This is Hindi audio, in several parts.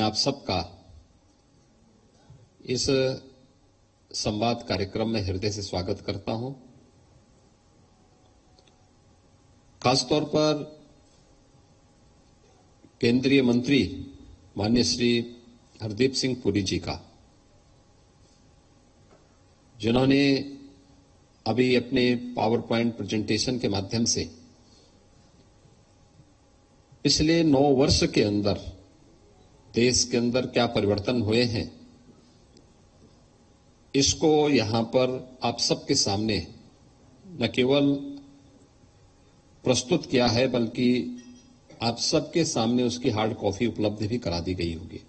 मैं आप सबका इस संवाद कार्यक्रम में हृदय से स्वागत करता हूं। खासतौर पर केंद्रीय मंत्री माननीय श्री हरदीप सिंह पुरी जी का, जिन्होंने अभी अपने पावर पॉइंट प्रेजेंटेशन के माध्यम से पिछले 9 वर्ष के अंदर देश के अंदर क्या परिवर्तन हुए हैं, इसको यहां पर आप सबके सामने न केवल प्रस्तुत किया है, बल्कि आप सबके सामने उसकी हार्ड कॉपी उपलब्ध भी करा दी गई होगी।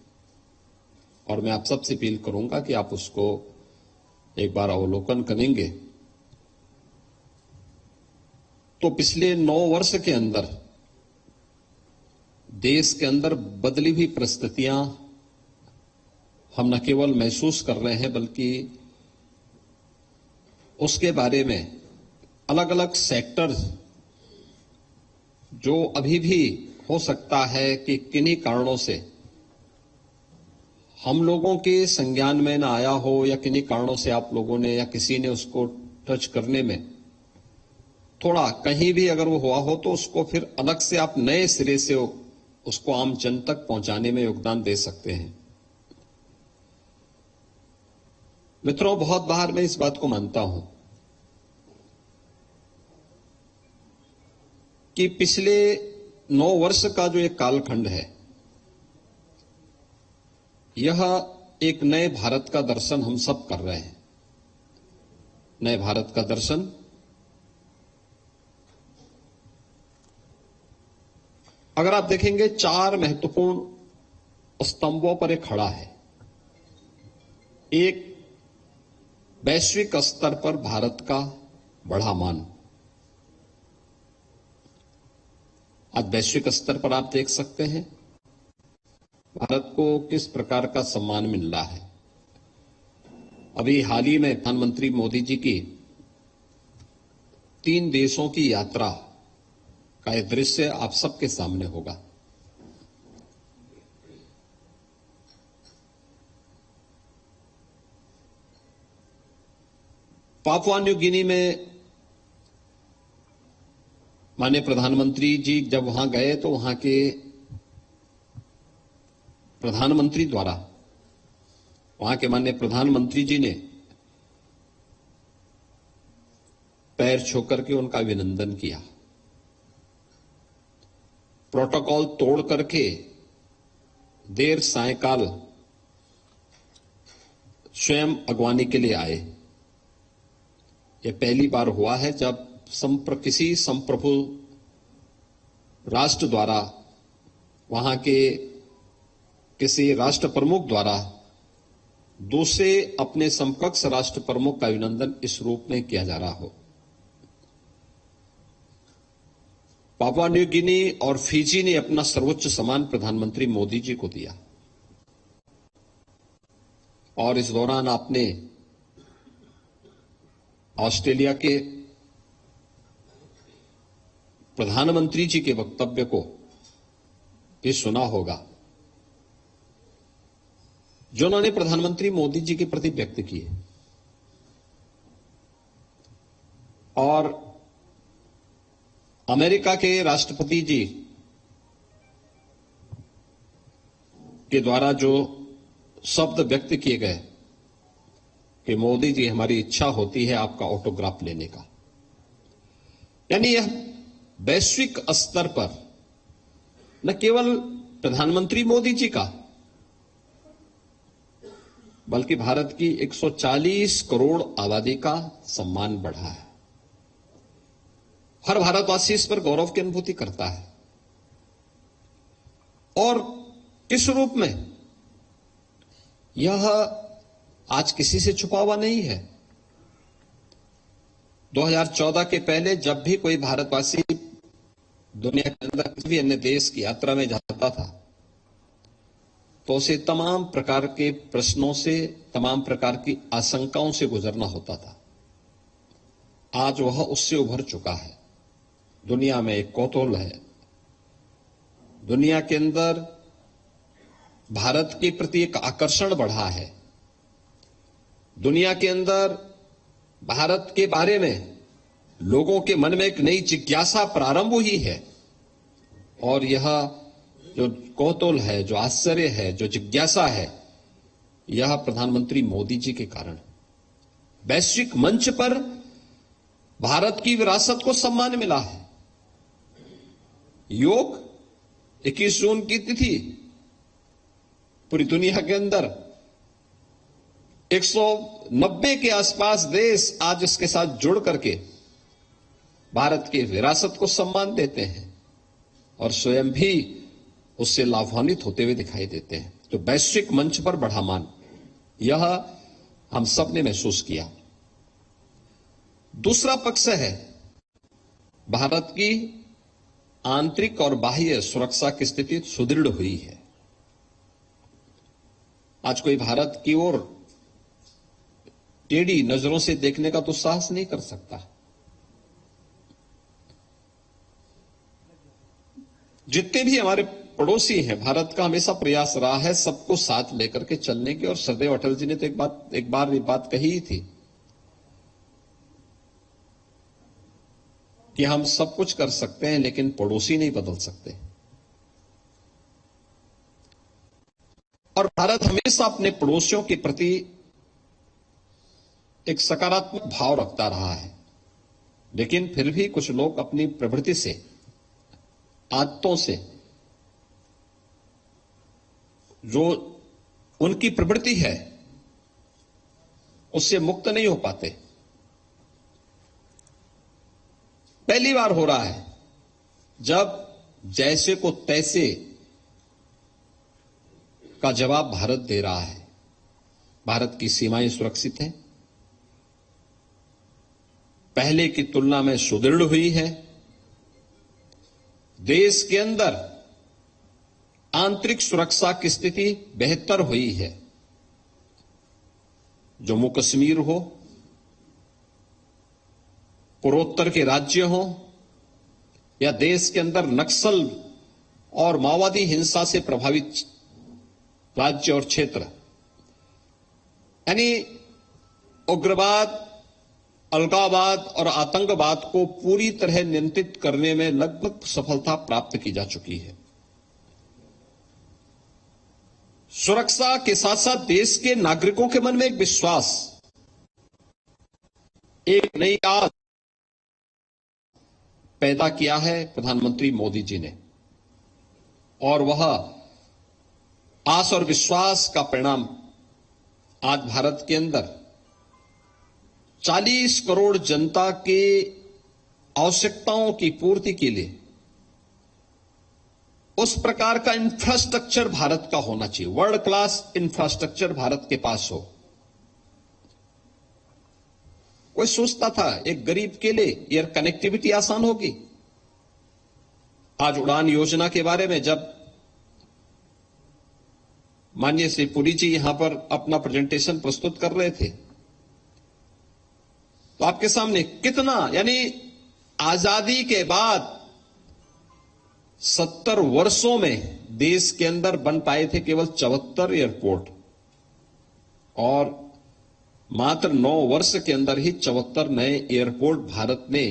और मैं आप सबसे अपील करूंगा कि आप उसको एक बार अवलोकन करेंगे तो पिछले 9 वर्ष के अंदर देश के अंदर बदली हुई परिस्थितियां हम न केवल महसूस कर रहे हैं, बल्कि उसके बारे में अलग अलग सेक्टर्स जो अभी भी हो सकता है कि किन्हीं कारणों से हम लोगों के संज्ञान में न आया हो, या किन्हीं कारणों से आप लोगों ने या किसी ने उसको टच करने में थोड़ा कहीं भी अगर वो हुआ हो, तो उसको फिर अलग से आप नए सिरे से उसको आम जन तक पहुंचाने में योगदान दे सकते हैं। मित्रों, बहुत बार मैं इस बात को मानता हूं कि पिछले 9 वर्ष का जो एक कालखंड है, यह एक नए भारत का दर्शन हम सब कर रहे हैं। नए भारत का दर्शन अगर आप देखेंगे 4 महत्वपूर्ण स्तंभों पर एक खड़ा है। एक, वैश्विक स्तर पर भारत का बढ़ा मान। आज वैश्विक स्तर पर आप देख सकते हैं भारत को किस प्रकार का सम्मान मिल रहा है। अभी हाल ही में प्रधानमंत्री मोदी जी की 3 देशों की यात्रा का यह दृश्य आप सबके सामने होगा। पापुआ न्यू गिनी में माननीय प्रधानमंत्री जी जब वहां गए, तो वहां के प्रधानमंत्री द्वारा वहां के माननीय प्रधानमंत्री जी ने पैर छू करके उनका अभिनंदन किया। प्रोटोकॉल तोड़ करके देर सायंकाल स्वयं अगवानी के लिए आए। यह पहली बार हुआ है जब किसी संप्रभु राष्ट्र द्वारा, वहां के किसी राष्ट्र प्रमुख द्वारा दूसरे अपने समकक्ष राष्ट्र प्रमुख का अभिनंदन इस रूप में किया जा रहा हो। पापुआ न्यू गिनी और फिजी ने अपना सर्वोच्च सम्मान प्रधानमंत्री मोदी जी को दिया। और इस दौरान आपने ऑस्ट्रेलिया के प्रधानमंत्री जी के वक्तव्य को भी सुना होगा, जो उन्होंने प्रधानमंत्री मोदी जी के प्रति व्यक्त किए। और अमेरिका के राष्ट्रपति जी के द्वारा जो शब्द व्यक्त किए गए कि मोदी जी, हमारी इच्छा होती है आपका ऑटोग्राफ लेने का, यानी यह वैश्विक स्तर पर न केवल प्रधानमंत्री मोदी जी का, बल्कि भारत की 140 करोड़ आबादी का सम्मान बढ़ा है। हर भारतवासी इस पर गौरव की अनुभूति करता है। और किस रूप में, यह आज किसी से छुपा हुआ नहीं है। 2014 के पहले जब भी कोई भारतवासी दुनिया के अंदर किसी भी अन्य देश की यात्रा में जाता था, तो उसे तमाम प्रकार के प्रश्नों से, तमाम प्रकार की आशंकाओं से गुजरना होता था। आज वह उससे उभर चुका है। दुनिया में एक कौतूहल है। दुनिया के अंदर भारत के प्रति एक आकर्षण बढ़ा है। दुनिया के अंदर भारत के बारे में लोगों के मन में एक नई जिज्ञासा प्रारंभ हुई है और यह जो कौतूहल है, जो आश्चर्य है, जो जिज्ञासा है, यह प्रधानमंत्री मोदी जी के कारण। वैश्विक मंच पर भारत की विरासत को सम्मान मिला है। योग 21 जून की तिथि पूरी दुनिया के अंदर 190 के आसपास देश आज इसके साथ जुड़ करके भारत की विरासत को सम्मान देते हैं और स्वयं भी उससे लाभान्वित होते हुए दिखाई देते हैं। तो वैश्विक मंच पर बढ़ा मान, यह हम सब ने महसूस किया। दूसरा पक्ष है भारत की आंतरिक और बाह्य सुरक्षा की स्थिति सुदृढ़ हुई है। आज कोई भारत की ओर टेढ़ी नजरों से देखने का दुस्साहस नहीं कर सकता। जितने भी हमारे पड़ोसी हैं, भारत का हमेशा प्रयास रहा है सबको साथ लेकर के चलने की। और सदैव अटल जी ने तो एक बार ये बात कही ही थी कि हम सब कुछ कर सकते हैं लेकिन पड़ोसी नहीं बदल सकते। और भारत हमेशा अपने पड़ोसियों के प्रति एक सकारात्मक भाव रखता रहा है, लेकिन फिर भी कुछ लोग अपनी प्रवृत्ति से, आदतों से, जो उनकी प्रवृत्ति है उससे मुक्त नहीं हो पाते। पहली बार हो रहा है जब जैसे को तैसे का जवाब भारत दे रहा है। भारत की सीमाएं सुरक्षित हैं, पहले की तुलना में सुदृढ़ हुई है। देश के अंदर आंतरिक सुरक्षा की स्थिति बेहतर हुई है। जम्मू कश्मीर हो, पूर्वोत्तर के राज्य हो या देश के अंदर नक्सल और माओवादी हिंसा से प्रभावित राज्य और क्षेत्र, यानी उग्रवाद, अलगाववाद और आतंकवाद को पूरी तरह नियंत्रित करने में लगभग सफलता प्राप्त की जा चुकी है। सुरक्षा के साथ साथ देश के नागरिकों के मन में एक विश्वास, एक नई आस पैदा किया है प्रधानमंत्री मोदी जी ने, और वह आस और विश्वास का परिणाम आज भारत के अंदर 40 करोड़ जनता के आवश्यकताओं की पूर्ति के लिए उस प्रकार का इंफ्रास्ट्रक्चर भारत का होना चाहिए। वर्ल्ड क्लास इंफ्रास्ट्रक्चर भारत के पास हो। कोई सोचता था एक गरीब के लिए एयर कनेक्टिविटी आसान होगी? आज उड़ान योजना के बारे में जब माननीय श्री पुरी जी यहां पर अपना प्रेजेंटेशन प्रस्तुत कर रहे थे तो आपके सामने कितना, यानी आजादी के बाद 70 वर्षों में देश के अंदर बन पाए थे केवल 74 एयरपोर्ट, और मात्र 9 वर्ष के अंदर ही 74 नए एयरपोर्ट भारत ने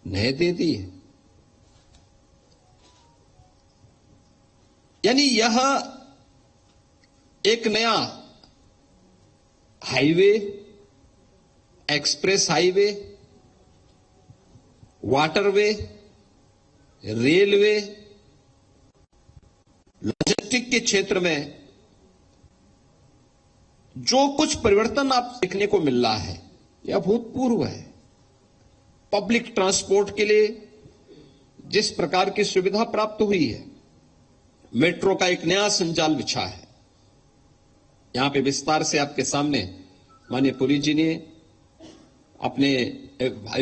नए दे दिए। यानी यह एक नया highway, express highway, waterway, railway, logistic के क्षेत्र में जो कुछ परिवर्तन आप देखने को मिल रहा है यह अभूतपूर्व है। पब्लिक ट्रांसपोर्ट के लिए जिस प्रकार की सुविधा प्राप्त हुई है, मेट्रो का एक नया संजाल बिछा है। यहां पे विस्तार से आपके सामने माननीय पुरी जी ने अपने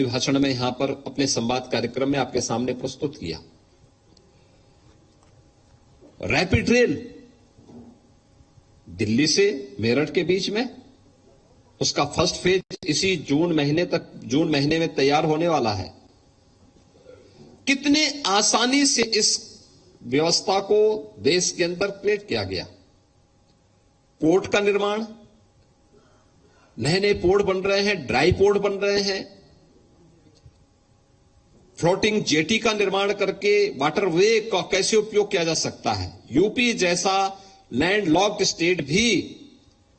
भाषण में यहां पर अपने संवाद कार्यक्रम में आपके सामने प्रस्तुत किया। रैपिड रेल दिल्ली से मेरठ के बीच में, उसका फर्स्ट फेज इसी जून महीने में तैयार होने वाला है। कितने आसानी से इस व्यवस्था को देश के अंदर क्रिएट किया गया। पोर्ट का निर्माण, नए नए पोर्ट बन रहे हैं, ड्राई पोर्ट बन रहे हैं, फ्लोटिंग जेटी का निर्माण करके वाटरवे का कैसे उपयोग किया जा सकता है। यूपी जैसा लैंडलॉक्ड स्टेट भी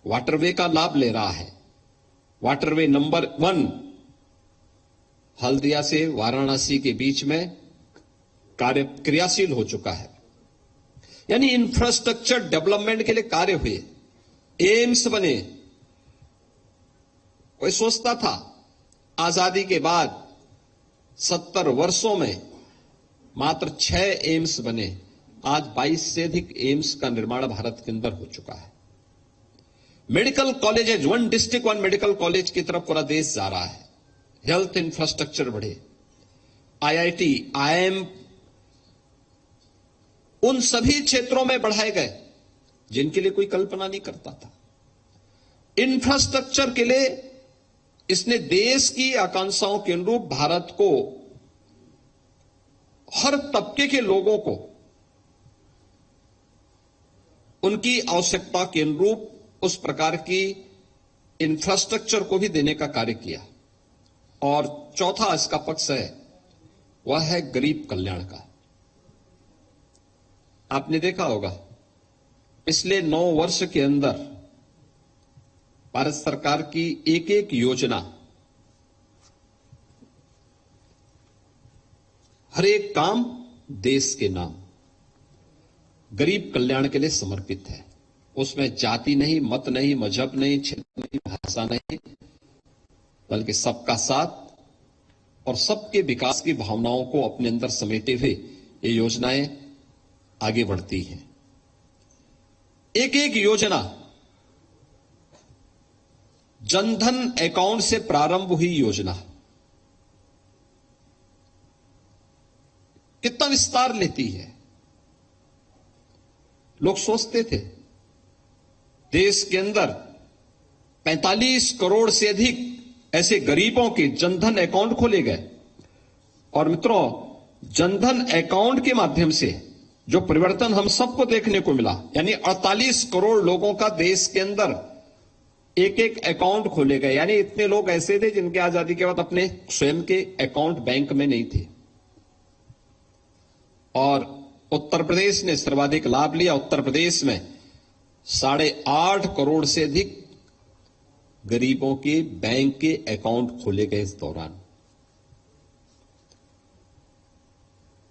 वाटरवे का लाभ ले रहा है। वाटरवे नंबर 1 हल्दिया से वाराणसी के बीच में कार्य क्रियाशील हो चुका है। यानी इंफ्रास्ट्रक्चर डेवलपमेंट के लिए कार्य हुए, एम्स बने। कोई सोचता था आजादी के बाद 70 वर्षों में मात्र 6 एम्स बने, आज 22 से अधिक एम्स का निर्माण भारत के अंदर हो चुका है। Medical colleges, 1 district 1 medical college की तरफ पूरा देश जा रहा है। हेल्थ इंफ्रास्ट्रक्चर बढ़े, आईआईटी, आईआईएम उन सभी क्षेत्रों में बढ़ाए गए जिनके लिए कोई कल्पना नहीं करता था। इंफ्रास्ट्रक्चर के लिए इसने देश की आकांक्षाओं के अनुरूप भारत को, हर तबके के लोगों को उनकी आवश्यकता के अनुरूप उस प्रकार की इंफ्रास्ट्रक्चर को भी देने का कार्य किया। और चौथा इसका पक्ष है, वह है गरीब कल्याण का। आपने देखा होगा पिछले 9 वर्ष के अंदर भारत सरकार की एक एक योजना हर एक काम देश के नाम गरीब कल्याण के लिए समर्पित है। उसमें जाति नहीं, मत नहीं, मजहब नहीं, क्षेत्र नहीं, भाषा नहीं, बल्कि सबका साथ और सबके विकास की भावनाओं को अपने अंदर समेटे हुए ये योजनाएं आगे बढ़ती हैं। एक एक योजना जनधन अकाउंट से प्रारंभ हुई योजना कितना विस्तार लेती है। लोग सोचते थे देश के अंदर 45 करोड़ से अधिक ऐसे गरीबों के जनधन अकाउंट खोले गए। और मित्रों, जनधन अकाउंट के माध्यम से जो परिवर्तन हम सबको देखने को मिला, यानी 48 करोड़ लोगों का देश के अंदर एक एक अकाउंट खोले गए। यानी इतने लोग ऐसे थे जिनके आजादी के बाद अपने स्वयं के अकाउंट बैंक में नहीं थे। और उत्तर प्रदेश ने सर्वाधिक लाभ लिया। उत्तर प्रदेश में 8.5 करोड़ से अधिक गरीबों के बैंक के अकाउंट खोले गए इस दौरान।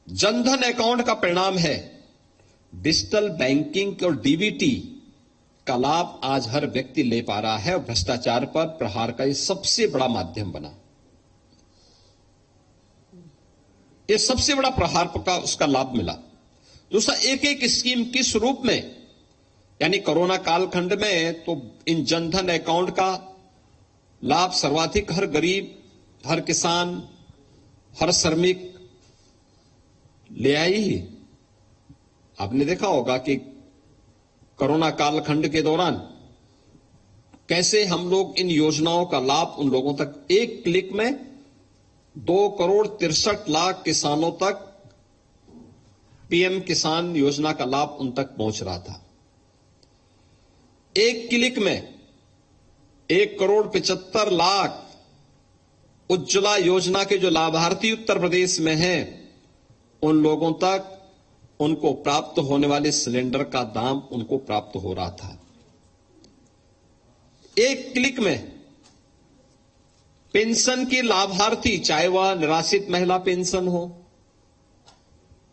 जनधन अकाउंट का परिणाम है डिजिटल बैंकिंग और डीबीटी का लाभ आज हर व्यक्ति ले पा रहा है और भ्रष्टाचार पर प्रहार का यह सबसे बड़ा माध्यम बना। यह सबसे बड़ा प्रहार का उसका लाभ मिला। दूसरा, एक एक स्कीम किस रूप में, यानी कोरोना कालखंड में तो इन जनधन अकाउंट का लाभ सर्वाधिक हर गरीब, हर किसान, हर श्रमिक ले आई ही। आपने देखा होगा कि कोरोना कालखंड के दौरान कैसे हम लोग इन योजनाओं का लाभ उन लोगों तक एक क्लिक में 2,63,00,000 किसानों तक पीएम किसान योजना का लाभ उन तक पहुंच रहा था। एक क्लिक में 1,75,00,000 उज्ज्वला योजना के जो लाभार्थी उत्तर प्रदेश में हैं उन लोगों तक उनको प्राप्त होने वाले सिलेंडर का दाम उनको प्राप्त हो रहा था। एक क्लिक में पेंशन के लाभार्थी, चाहे वह निराश्रित महिला पेंशन हो,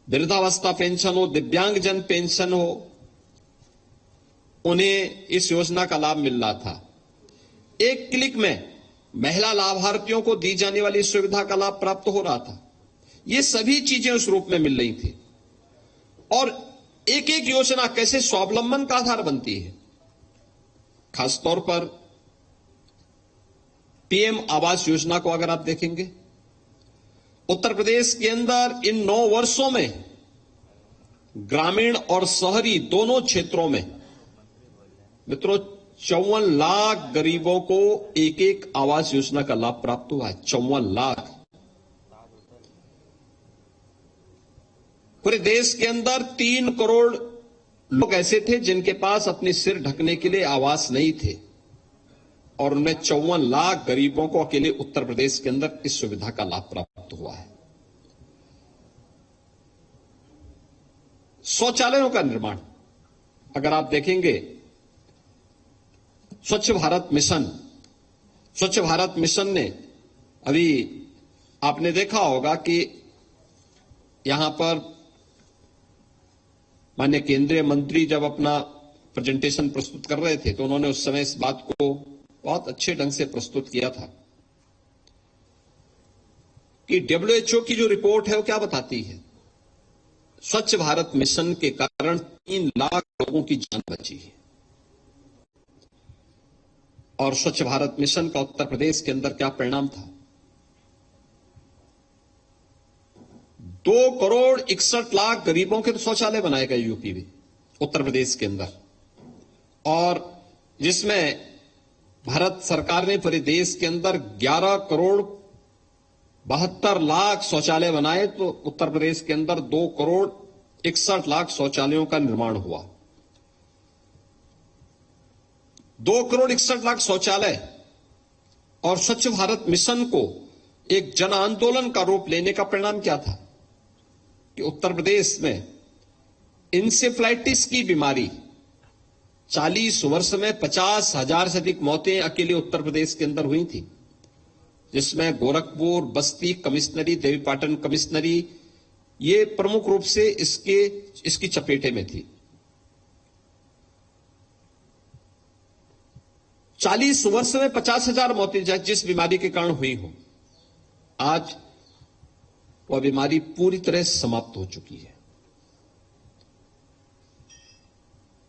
वृद्धावस्था पेंशन हो, दिव्यांगजन पेंशन हो, उन्हें इस योजना का लाभ मिल रहा था। एक क्लिक में महिला लाभार्थियों को दी जाने वाली सुविधा का लाभ प्राप्त हो रहा था। ये सभी चीजें उस रूप में मिल रही थी। और एक एक योजना कैसे स्वावलंबन का आधार बनती है। खासतौर पर पीएम आवास योजना को अगर आप देखेंगे, उत्तर प्रदेश के अंदर इन 9 वर्षों में ग्रामीण और शहरी दोनों क्षेत्रों में मित्रों 54 लाख गरीबों को एक एक आवास योजना का लाभ प्राप्त हुआ है। 54 लाख। पूरे देश के अंदर 3 करोड़ लोग ऐसे थे जिनके पास अपने सिर ढकने के लिए आवास नहीं थे और उन्हें 54 लाख गरीबों को अकेले उत्तर प्रदेश के अंदर इस सुविधा का लाभ प्राप्त हुआ है। शौचालयों का निर्माण, अगर आप देखेंगे स्वच्छ भारत मिशन ने अभी आपने देखा होगा कि यहां पर माननीय केंद्रीय मंत्री जब अपना प्रेजेंटेशन प्रस्तुत कर रहे थे तो उन्होंने उस समय इस बात को बहुत अच्छे ढंग से प्रस्तुत किया था कि WHO की जो रिपोर्ट है वो क्या बताती है। स्वच्छ भारत मिशन के कारण 3 लाख लोगों की जान बची है और स्वच्छ भारत मिशन का उत्तर प्रदेश के अंदर क्या परिणाम था। 2,61,00,000 गरीबों के तो शौचालय बनाए गए यूपी में, उत्तर प्रदेश के अंदर, और जिसमें भारत सरकार ने पूरे देश के अंदर 11,72,00,000 शौचालय बनाए तो उत्तर प्रदेश के अंदर 2,61,00,000 शौचालयों का निर्माण हुआ। 2,61,00,000 शौचालय और स्वच्छ भारत मिशन को एक जन आंदोलन का रूप लेने का परिणाम क्या था कि उत्तर प्रदेश में इंसेफ्लाइटिस की बीमारी 40 वर्ष में 50,000 से अधिक मौतें अकेले उत्तर प्रदेश के अंदर हुई थी, जिसमें गोरखपुर, बस्ती कमिश्नरी, देवीपाटन कमिश्नरी ये प्रमुख रूप से इसकी चपेटे में थी। 40 वर्ष में 50,000 मौतें जिस बीमारी के कारण हुई हो, आज वह बीमारी पूरी तरह समाप्त हो चुकी है।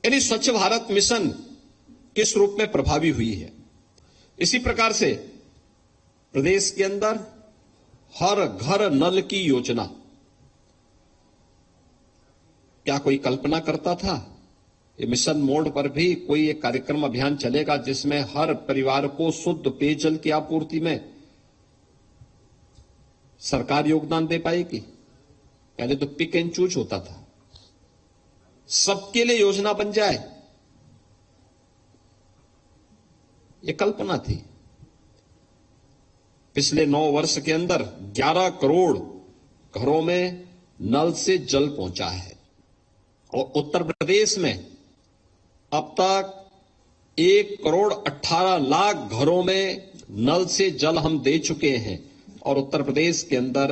यानी स्वच्छ भारत मिशन किस रूप में प्रभावी हुई है। इसी प्रकार से प्रदेश के अंदर हर घर नल की योजना, क्या कोई कल्पना करता था ये मिशन मोड पर भी कोई एक कार्यक्रम अभियान चलेगा जिसमें हर परिवार को शुद्ध पेयजल की आपूर्ति में सरकार योगदान दे पाएगी। पहले तो पिक एंड चूज होता था, सबके लिए योजना बन जाए, ये कल्पना थी। पिछले 9 वर्ष के अंदर 11 करोड़ घरों में नल से जल पहुंचा है और उत्तर प्रदेश में अब तक 1,18,00,000 घरों में नल से जल हम दे चुके हैं और उत्तर प्रदेश के अंदर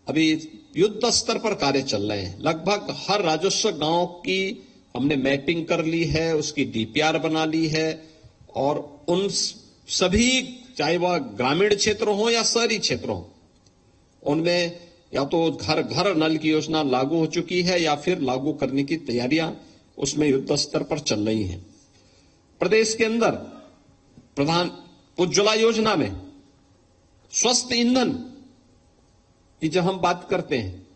अभी युद्ध स्तर पर कार्य चल रहे हैं। लगभग हर राजस्व गांव की हमने मैपिंग कर ली है, उसकी DPR बना ली है और उन सभी, चाहे वह ग्रामीण क्षेत्र हो या शहरी क्षेत्र हो, उनमें या तो घर घर नल की योजना लागू हो चुकी है या फिर लागू करने की तैयारियां उसमें युद्ध स्तर पर चल रही हैं। प्रदेश के अंदर प्रधान उज्ज्वला योजना में स्वस्थ ईंधन की जब हम बात करते हैं,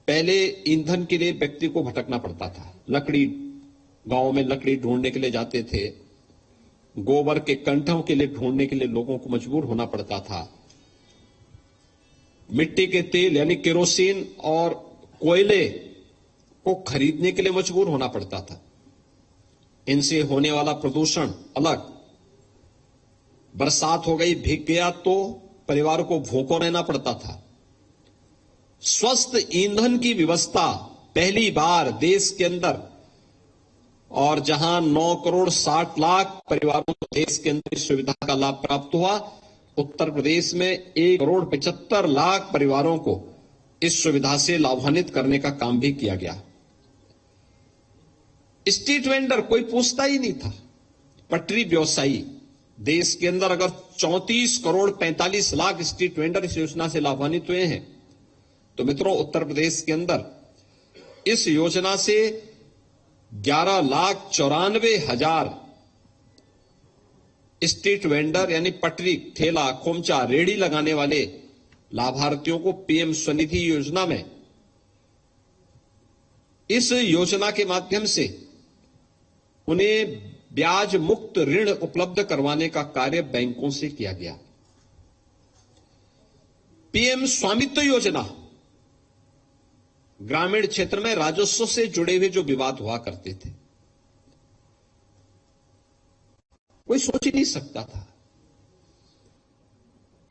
पहले ईंधन के लिए व्यक्ति को भटकना पड़ता था। लकड़ी, गांव में लकड़ी ढूंढने के लिए जाते थे, गोबर के कंठों के लिए ढूंढने के लिए लोगों को मजबूर होना पड़ता था, मिट्टी के तेल यानी केरोसिन और कोयले को खरीदने के लिए मजबूर होना पड़ता था। इनसे होने वाला प्रदूषण अलग, बरसात हो गई, भीग गया तो परिवार को भूखों रहना पड़ता था। स्वस्थ ईंधन की व्यवस्था पहली बार देश के अंदर, और जहां 9,60,00,000 परिवारों को देश के अंदर इस सुविधा का लाभ प्राप्त हुआ, उत्तर प्रदेश में 1,75,00,000 परिवारों को इस सुविधा से लाभान्वित करने का काम भी किया गया। स्ट्रीट वेंडर कोई पूछता ही नहीं था। पटरी व्यवसायी, देश के अंदर अगर 34,45,00,000 स्ट्रीट वेंडर इस योजना से लाभान्वित हुए हैं, तो मित्रों उत्तर प्रदेश के अंदर इस योजना से 11,94,000 स्ट्रीट वेंडर यानी पटरी, ठेला, खोमचा, रेड़ी लगाने वाले लाभार्थियों को PM स्वनिधि योजना में, इस योजना के माध्यम से उन्हें ब्याज मुक्त ऋण उपलब्ध करवाने का कार्य बैंकों से किया गया। PM स्वामित्व योजना, ग्रामीण क्षेत्र में राजस्व से जुड़े हुए जो विवाद हुआ करते थे, कोई सोच ही नहीं सकता था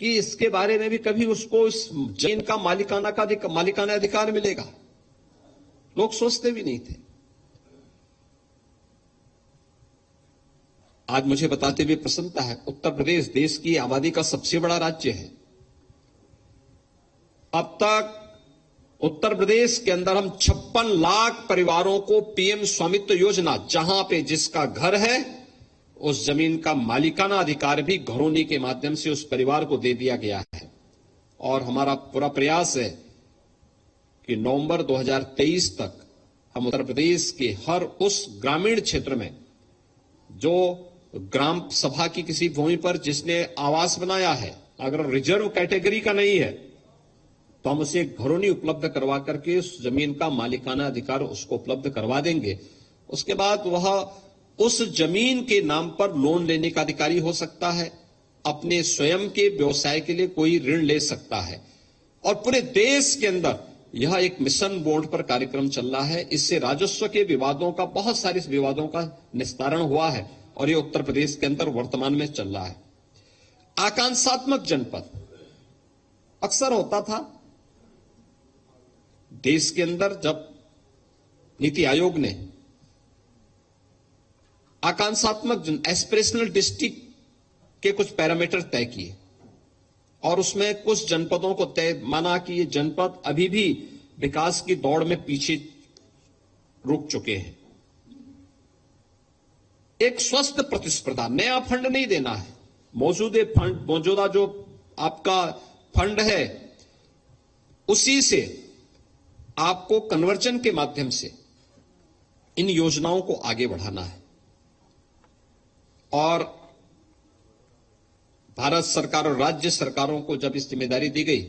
कि इसके बारे में भी कभी उसको इस जमीन का मालिकाना अधिकार मिलेगा। लोग सोचते भी नहीं थे। आज मुझे बताते हुए प्रसन्नता है, उत्तर प्रदेश देश की आबादी का सबसे बड़ा राज्य है। अब तक उत्तर प्रदेश के अंदर हम 56 लाख परिवारों को पीएम स्वामित्व योजना, जहां पे जिसका घर है उस जमीन का मालिकाना अधिकार भी घरौनी के माध्यम से उस परिवार को दे दिया गया है। और हमारा पूरा प्रयास है कि नवंबर 2023 तक हम उत्तर प्रदेश के हर उस ग्रामीण क्षेत्र में जो ग्राम सभा की किसी भूमि पर जिसने आवास बनाया है, अगर रिजर्व कैटेगरी का नहीं है तो हम उसे घरौनी उपलब्ध करवा करके उस जमीन का मालिकाना अधिकार उसको उपलब्ध करवा देंगे। उसके बाद वह उस जमीन के नाम पर लोन लेने का अधिकारी हो सकता है, अपने स्वयं के व्यवसाय के लिए कोई ऋण ले सकता है। और पूरे देश के अंदर यह एक मिशन बोर्ड पर कार्यक्रम चल रहा है। इससे राजस्व के विवादों का, बहुत सारे विवादों का निस्तारण हुआ है और ये उत्तर प्रदेश के अंदर वर्तमान में चल रहा है। आकांक्षात्मक जनपद अक्सर होता था देश के अंदर, जब नीति आयोग ने आकांक्षात्मक एस्पिरेशनल डिस्ट्रिक्ट के कुछ पैरामीटर तय किए और उसमें कुछ जनपदों को तय माना कि ये जनपद अभी भी विकास की दौड़ में पीछे रुक चुके हैं। एक स्वस्थ प्रतिस्पर्धा, नया फंड नहीं देना है, मौजूदा जो आपका फंड है उसी से आपको कन्वर्जन के माध्यम से इन योजनाओं को आगे बढ़ाना है। और भारत सरकार और राज्य सरकारों को जब इस जिम्मेदारी दी गई,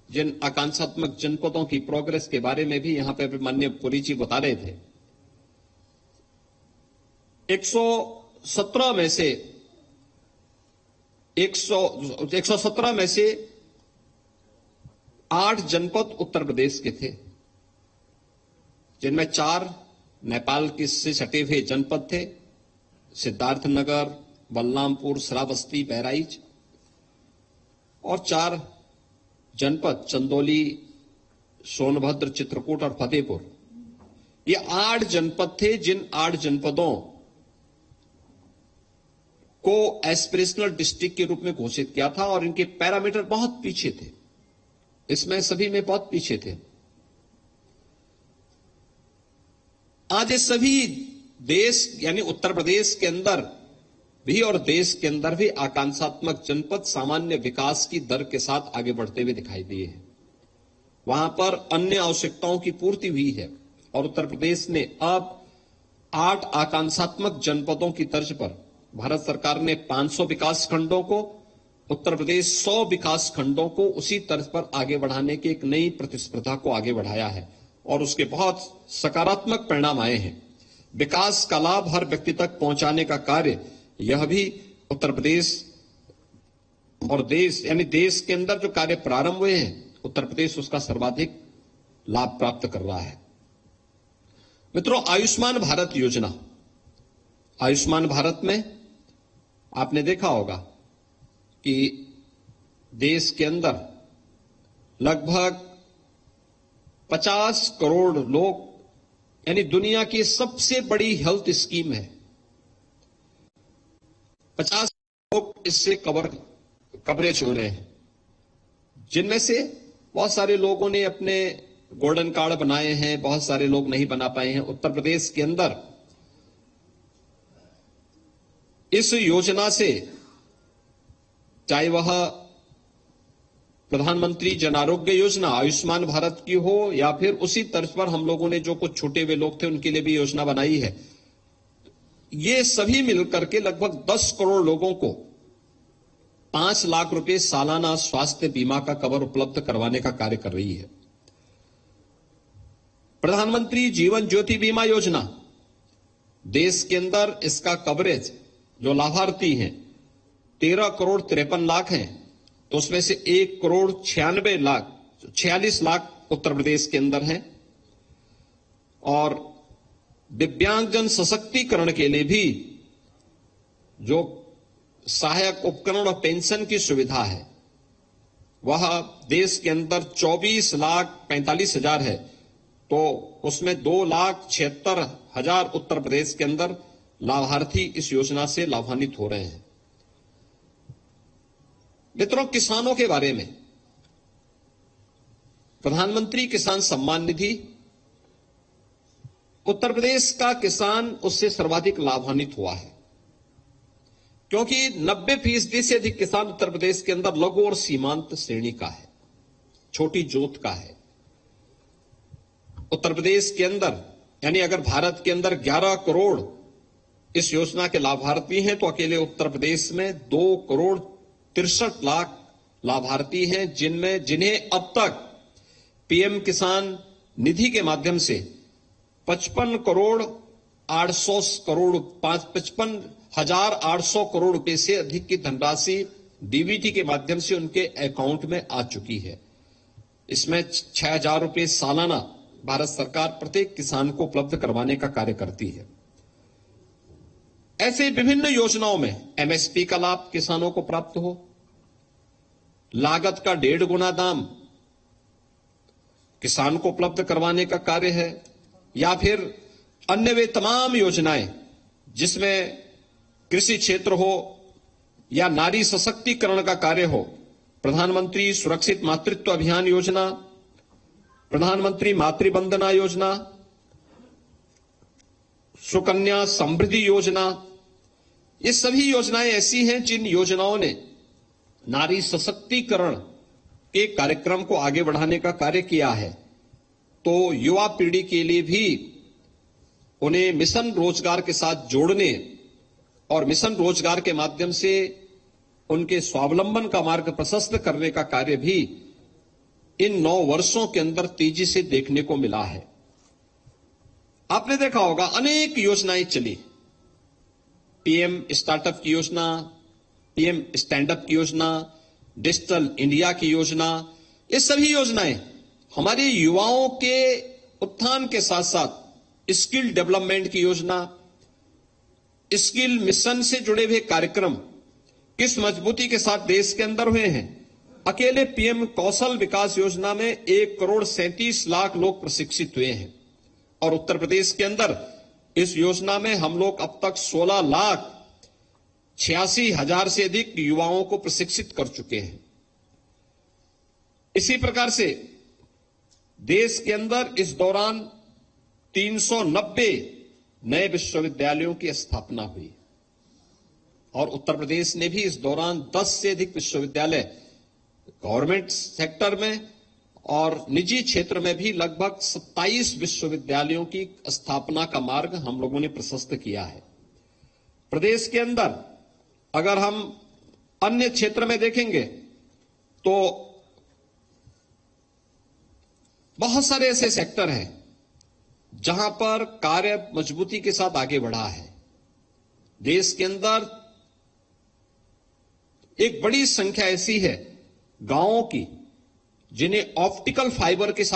जिन आकांक्षात्मक जनपदों की प्रोग्रेस के बारे में भी यहां पे माननीय पुरी जी बता रहे थे, 117 में से 8 जनपद उत्तर प्रदेश के थे, जिनमें 4 नेपाल के से सटे हुए जनपद थे, सिद्धार्थनगर, बलरामपुर, श्रावस्ती, बहराइच, और 4 जनपद चंदौली, सोनभद्र, चित्रकूट और फतेहपुर। ये 8 जनपद थे, जिन 8 जनपदों को एस्पिरेशनल डिस्ट्रिक्ट के रूप में घोषित किया था और इनके पैरामीटर बहुत पीछे थे, इसमें सभी में बहुत पीछे थे। आज ये सभी देश यानी उत्तर प्रदेश के अंदर भी और देश के अंदर भी आकांक्षात्मक जनपद सामान्य विकास की दर के साथ आगे बढ़ते हुए दिखाई दिए हैं। वहां पर अन्य आवश्यकताओं की पूर्ति हुई है और उत्तर प्रदेश ने अब 8 आकांक्षात्मक जनपदों की तर्ज पर भारत सरकार ने 500 विकास खंडों को, उत्तर प्रदेश 100 विकास खंडों को उसी तर्ज पर आगे बढ़ाने की एक नई प्रतिस्पर्धा को आगे बढ़ाया है और उसके बहुत सकारात्मक परिणाम आए हैं। विकास का लाभ हर व्यक्ति तक पहुंचाने का कार्य, यह भी उत्तर प्रदेश और देश यानी देश के अंदर जो कार्य प्रारंभ हुए हैं, उत्तर प्रदेश उसका सर्वाधिक लाभ प्राप्त कर रहा है। मित्रों, आयुष्मान भारत योजना, आयुष्मान भारत में आपने देखा होगा कि देश के अंदर लगभग 50 करोड़ लोग, यानी दुनिया की सबसे बड़ी हेल्थ स्कीम है, 50 लोग इससे कवरेज हो रहे हैं, जिनमें से बहुत सारे लोगों ने अपने गोल्डन कार्ड बनाए हैं, बहुत सारे लोग नहीं बना पाए हैं। उत्तर प्रदेश के अंदर इस योजना से, चाहे वह प्रधानमंत्री जन आरोग्य योजना आयुष्मान भारत की हो या फिर उसी तर्ज पर हम लोगों ने जो कुछ छूटे हुए लोग थे उनके लिए भी योजना बनाई है, ये सभी मिलकर के लगभग 10 करोड़ लोगों को 5 लाख रुपए सालाना स्वास्थ्य बीमा का कवर उपलब्ध करवाने का कार्य कर रही है। प्रधानमंत्री जीवन ज्योति बीमा योजना, देश के अंदर इसका कवरेज जो लाभार्थी हैं 13 करोड़ 53 लाख हैं, तो उसमें से 1 करोड़ 46 लाख उत्तर प्रदेश के अंदर हैं और दिव्यांगजन सशक्तिकरण के लिए भी जो सहायक उपकरण और पेंशन की सुविधा है वह देश के अंदर 24,45,000 है, तो उसमें 2,76,000 उत्तर प्रदेश के अंदर लाभार्थी इस योजना से लाभान्वित हो रहे हैं। मित्रों, किसानों के बारे में प्रधानमंत्री किसान सम्मान निधि, उत्तर प्रदेश का किसान उससे सर्वाधिक लाभान्वित हुआ है क्योंकि 90% से अधिक किसान उत्तर प्रदेश के अंदर लघु और सीमांत श्रेणी का है, छोटी जोत का है। उत्तर प्रदेश के अंदर यानी अगर भारत के अंदर 11 करोड़ इस योजना के लाभार्थी हैं तो अकेले उत्तर प्रदेश में 2,63,00,000 लाभार्थी हैं जिन्हें अब तक पीएम किसान निधि के माध्यम से 55,800 करोड़ रुपए से अधिक की धनराशि डीबीटी के माध्यम से उनके अकाउंट में आ चुकी है। इसमें 6,000 रुपए सालाना भारत सरकार प्रत्येक किसान को उपलब्ध करवाने का कार्य करती है। ऐसे विभिन्न योजनाओं में एमएसपी का लाभ किसानों को प्राप्त हो, लागत का 1.5 गुना दाम किसान को उपलब्ध करवाने का कार्य है, या फिर अन्य वे तमाम योजनाएं जिसमें कृषि क्षेत्र हो या नारी सशक्तिकरण का कार्य हो, प्रधानमंत्री सुरक्षित मातृत्व अभियान योजना, प्रधानमंत्री मातृवंदना योजना, सुकन्या समृद्धि योजना, ये सभी योजनाएं ऐसी हैं जिन योजनाओं ने नारी सशक्तिकरण के कार्यक्रम को आगे बढ़ाने का कार्य किया है। तो युवा पीढ़ी के लिए भी उन्हें मिशन रोजगार के साथ जोड़ने और मिशन रोजगार के माध्यम से उनके स्वावलंबन का मार्ग प्रशस्त करने का कार्य भी इन 9 वर्षों के अंदर तेजी से देखने को मिला है। आपने देखा होगा अनेक योजनाएं चली, पीएम स्टार्टअप की योजना, पीएम स्टैंडअप की योजना, डिजिटल इंडिया की योजना, ये सभी योजनाएं हमारे युवाओं के उत्थान के साथ साथ स्किल डेवलपमेंट की योजना, स्किल मिशन से जुड़े हुए कार्यक्रम किस मजबूती के साथ देश के अंदर हुए हैं। अकेले पीएम कौशल विकास योजना में 1,37,00,000 लोग प्रशिक्षित हुए हैं और उत्तर प्रदेश के अंदर इस योजना में हम लोग अब तक 16,86,000 से अधिक युवाओं को प्रशिक्षित कर चुके हैं। इसी प्रकार से देश के अंदर इस दौरान 390 नए विश्वविद्यालयों की स्थापना हुई और उत्तर प्रदेश ने भी इस दौरान 10 से अधिक विश्वविद्यालय गवर्नमेंट सेक्टर में और निजी क्षेत्र में भी लगभग 27 विश्वविद्यालयों की स्थापना का मार्ग हम लोगों ने प्रशस्त किया है। प्रदेश के अंदर अगर हम अन्य क्षेत्र में देखेंगे तो बहुत सारे ऐसे सेक्टर हैं जहां पर कार्य मजबूती के साथ आगे बढ़ा है। देश के अंदर एक बड़ी संख्या ऐसी है गांवों की जिन्हें ऑप्टिकल फाइबर के साथ